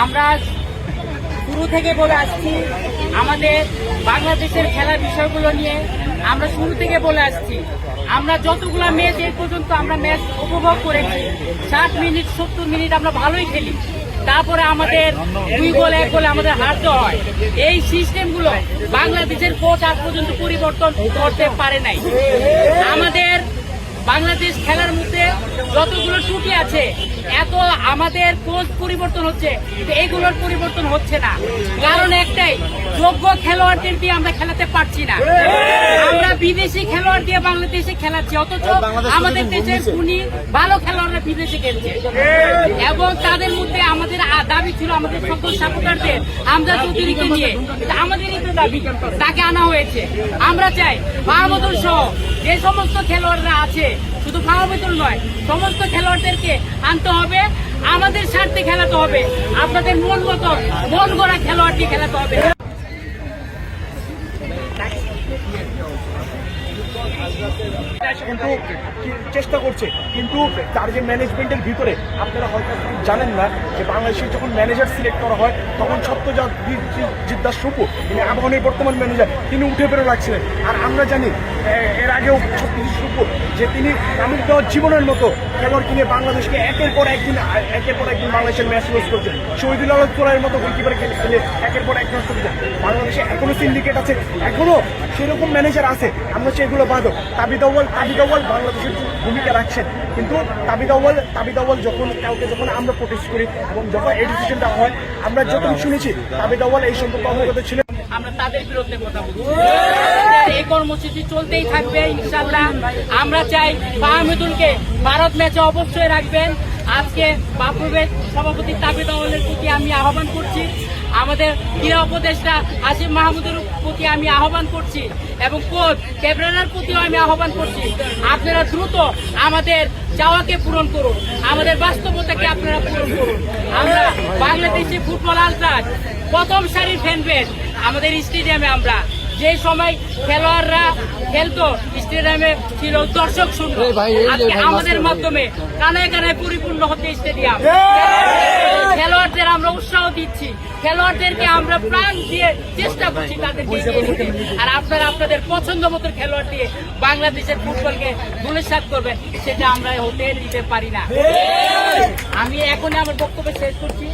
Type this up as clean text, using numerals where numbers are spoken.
আমরা শুরু থেকে বলে আসছি আমাদের বাংলাদেশের খেলার বিষয়গুলো নিয়ে আমরা শুরু থেকে বলে আসছি। আমরা যতগুলো ম্যাচ এই পর্যন্ত আমরা ম্যাচ উপভোগ করেছি 60 মিনিট 70 মিনিট আমরা ভালোই খেলি, তারপরে আমাদের 2 গোল 1 গোলে আমাদের হারতে হয়। এই সিস্টেমগুলো বাংলাদেশের কোচ আজ পর্যন্ত পরিবর্তন করতে পারে নাই। আমাদের বাংলাদেশ খেলার মধ্যে যতগুলো ত্রুটি আছে, এত আমাদের কোচ পরিবর্তন হচ্ছে, এগুলোর পরিবর্তন হচ্ছে না। কারণ একটাই, যোগ্য খেলোয়াড়দের দিয়ে আমরা খেলাতে পারছি না। আমরা বিদেশি খেলোয়াড় দিয়ে বাংলাদেশে খেলাচ্ছি, অথচ আমাদের দেশের খুনি ভালো খেলোয়াড়রা বিদেশে খেলছে। এবং তাদের মধ্যে আমাদের দাবি ছিল আমাদের সকল সাপোর্টারদের হামজা চৌধুরীকে নিয়ে, আমাদেরই তো দাবি, তাকে আনা হয়েছে। আমরা চাই মাহমুদুল সহ যে সমস্ত খেলোয়াড়রা আছে, শুধু মাহমুদুল নয়, সমস্ত খেলোয়াড়দেরকে আনতে হবে, আমাদের স্বার্থে খেলাতে হবে, আপনাদের মন মতো মন গড়া খেলোয়াড় দিয়ে খেলাতে হবে। কিন্তু চেষ্টা করছে, কিন্তু তার যে ম্যানেজমেন্টের ভিতরে আপনারা হয়তো জানেন না যে বাংলাদেশের যখন ম্যানেজার সিলেক্ট করা হয় তখন সত্যজিৎ দাস সুপু, তিনি আবাহনীর বর্তমান ম্যানেজার, তিনি উঠে বেরো লাগছিলেন। আর আমরা জানি এর আগেও সত্যজিৎ সুপু যে তিনি কামিল দেওয়ার জীবনের মতো খেলোয়াড় কিনে বাংলাদেশকে একের পর একদিন বাংলাদেশের ম্যাচ লস করছে। শহীদুল আলম তোলার মতো গোলকিপারে খেলে একের পর এক নষ্ট করছে। বাংলাদেশে এখনো সিন্ডিকেট আছে, এখনো সেরকম ম্যানেজার আছে। আমরা সেগুলো বাদক তাবিদ আউয়াল বাংলাদেশের ভূমিকা রাখছেন, কিন্তু তাবিদ আউয়াল যখন আমরা প্রোটেস্ট করি এবং যখন এই ডিসিশনটা হয়, আমরা যখন শুনেছি তাবিদ আউয়াল এই সম্পর্কে অবগত ছিলেন। আমরা তাদের বিরুদ্ধে কথা বলছি। এই কর্মসূচি চলতেই থাকবে ইনশাআল্লাহ। আমরা চাই মাহমুদুলকে ভারত ম্যাচে অবশ্যই রাখবেন। আজকে বাফুফের সভাপতি তাবিদ আউয়ালের প্রতি আমি আহ্বান করছি, আমাদের ক্রীড়া উপদেষ্টা আসিফ মাহমুদের প্রতি আমি আহ্বান করছি, এবং কোচ ক্যাপ্টেনের প্রতিও আমি আহ্বান করছি, আপনারা দ্রুত আমাদের চাওয়াকে পূরণ করুন, আমাদের বাস্তবতাকে আপনারা পূরণ করুন। আমরা বাংলাদেশি ফুটবল আলট্রাস প্রথম সারির ফ্যান বেস আমাদের স্টেডিয়ামে, আমরা যে সময় খেলোয়াড়রা খেলতো স্টেডিয়ামে ছিল দর্শক শূন্য, আজকে আমাদের মাধ্যমে কানায় কানায় পরিপূর্ণ হচ্ছে স্টেডিয়াম। খেলোয়াড়দের আমরা উৎসাহ দিচ্ছি, খেলোয়াড়দেরকে আমরা প্রাণ দিয়ে চেষ্টা করছি তাদেরকে এগিয়ে নিতে। আর আপনারা আপনাদের পছন্দ মতো খেলোয়াড় দিয়ে বাংলাদেশের ফুটবলকে ধূলিসাৎ করবেন, সেটা আমরা হতে দিতে পারি না। আমি এখনই আমার বক্তব্য শেষ করছি।